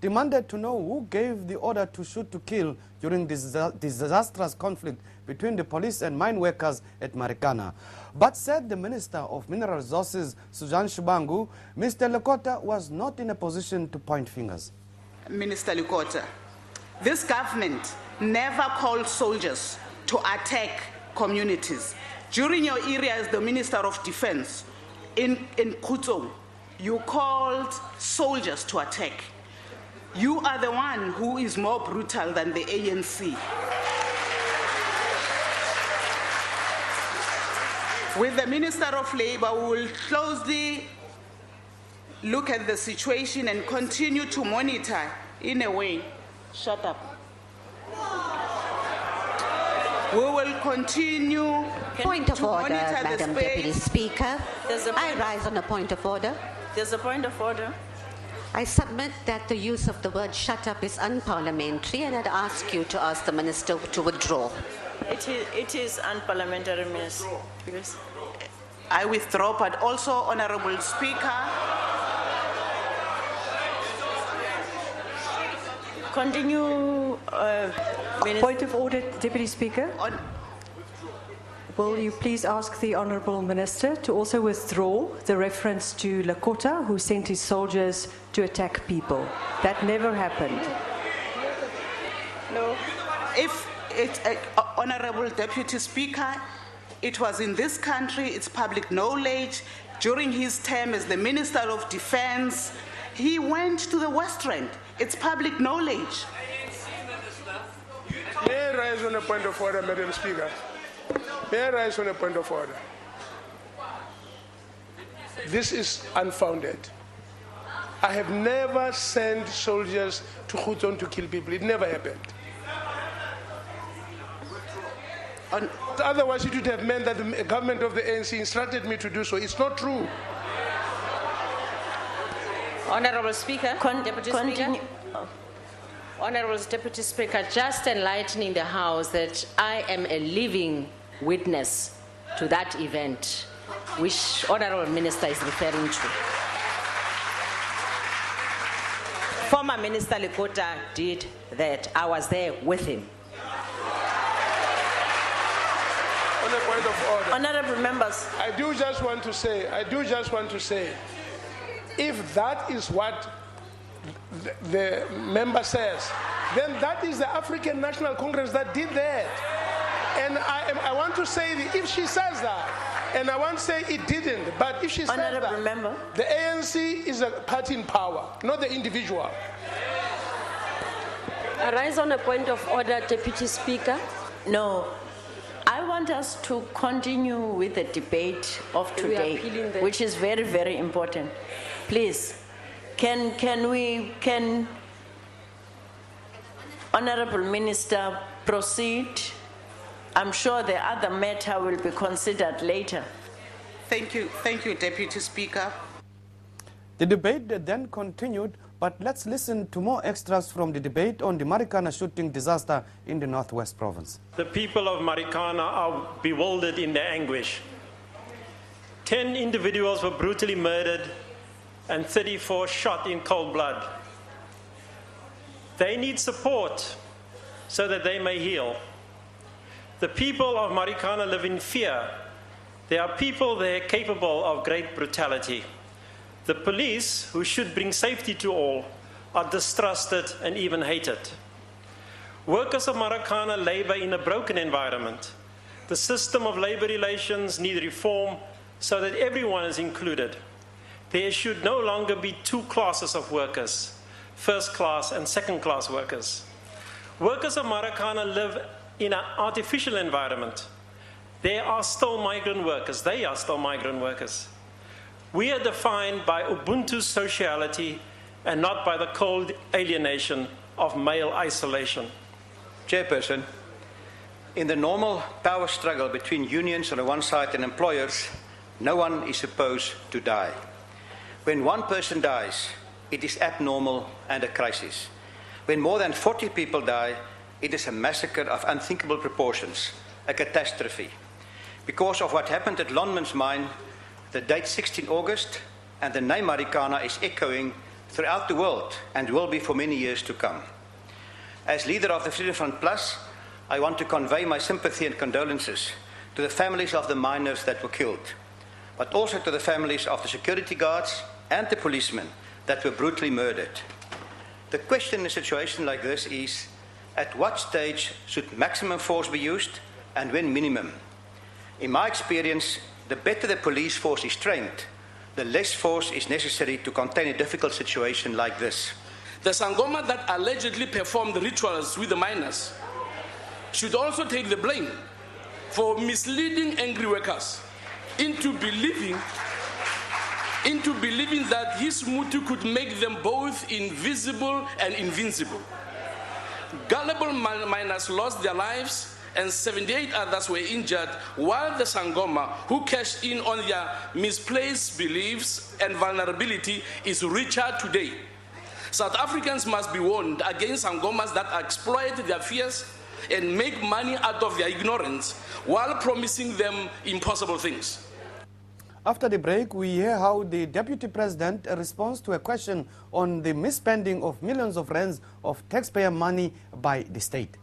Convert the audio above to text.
demanded to know who gave the order to shoot to kill during this disastrous conflict between the police and mine workers at Marikana. But said the Minister of Mineral Resources, Sujan Shubangu, Mr. Lekota was not in a position to point fingers. Minister Lekota, this government never called soldiers to attack communities. During your era as the Minister of Defense in Kutso, you called soldiers to attack. You are the one who is more brutal than the ANC. With the Minister of Labour, we will closely look at the situation and continue to monitor in a way. Shut up. We will continue Point of to order, monitor the Madam space. Deputy Speaker. I rise on a point of order. There's a point of order. I submit that the use of the word shut up is unparliamentary, and I'd ask you to ask the Minister to withdraw. It is unparliamentary, Minister. Yes. I withdraw, but also, Honourable Speaker, Continue, Minister. Point of order, Deputy Speaker. Will you please ask the Honourable Minister to also withdraw the reference to Lekota, who sent his soldiers to attack people? That never happened. no, if it, Honourable Deputy Speaker, it was in this country, it's public knowledge, during his term as the Minister of Defense, he went to the West End. It's public knowledge. May I rise on a point of order, Madam Speaker? May I rise on a point of order? This is unfounded. I have never sent soldiers to Khuton to kill people. It never happened. Otherwise, it would have meant that the government of the ANC instructed me to do so. It's not true. Honourable Speaker, Deputy Speaker. Honourable Deputy Speaker, just enlightening the House that I am a living witness to that event, which Honourable Minister is referring to. Former Minister Lekota did that. I was there with him. On a point of order, Honourable members. I do just want to say, if that is what the member says, then that is the African National Congress that did that. And I want to say, if she says that, and I want to say it didn't, but if she says that, member. the ANC is a party in power, not the individual. I rise on a point of order, Deputy Speaker. No. I want us to continue with the debate of today, which is very, very important. Please, can Honourable Minister proceed? I'm sure the other matter will be considered later. Thank you, Deputy Speaker. The debate then continued, but let's listen to more extras from the debate on the Marikana shooting disaster in the Northwest Province. The people of Marikana are bewildered in their anguish. 10 individuals were brutally murdered and 34 shot in cold blood. They need support so that they may heal. The people of Marikana live in fear. There are people there capable of great brutality. The police, who should bring safety to all, are distrusted and even hated. Workers of Marikana labor in a broken environment. The system of labor relations needs reform so that everyone is included. There should no longer be two classes of workers, first-class and second-class workers. Workers of Marikana live in an artificial environment. They are still migrant workers. They are still migrant workers. We are defined by Ubuntu sociality and not by the cold alienation of male isolation. Chairperson, in the normal power struggle between unions on the one side and employers, no one is supposed to die. When one person dies, it is abnormal and a crisis. When more than 40 people die, it is a massacre of unthinkable proportions, a catastrophe. Because of what happened at Lonman's mine, the date 16 August and the name Marikana is echoing throughout the world and will be for many years to come. As leader of the Freedom Front Plus, I want to convey my sympathy and condolences to the families of the miners that were killed, but also to the families of the security guards and the policemen that were brutally murdered. The question in a situation like this is, at what stage should maximum force be used and when minimum? In my experience, the better the police force is trained, the less force is necessary to contain a difficult situation like this. The Sangoma that allegedly performed rituals with the miners should also take the blame for misleading angry workers into believing that his mutu could make them both invisible and invincible. Gullible miners lost their lives and 78 others were injured, while the Sangoma, who cashed in on their misplaced beliefs and vulnerability, is richer today. South Africans must be warned against Sangomas that exploit their fears and make money out of their ignorance while promising them impossible things. After the break, we hear how the Deputy President responds to a question on the misspending of millions of rands of taxpayer money by the state.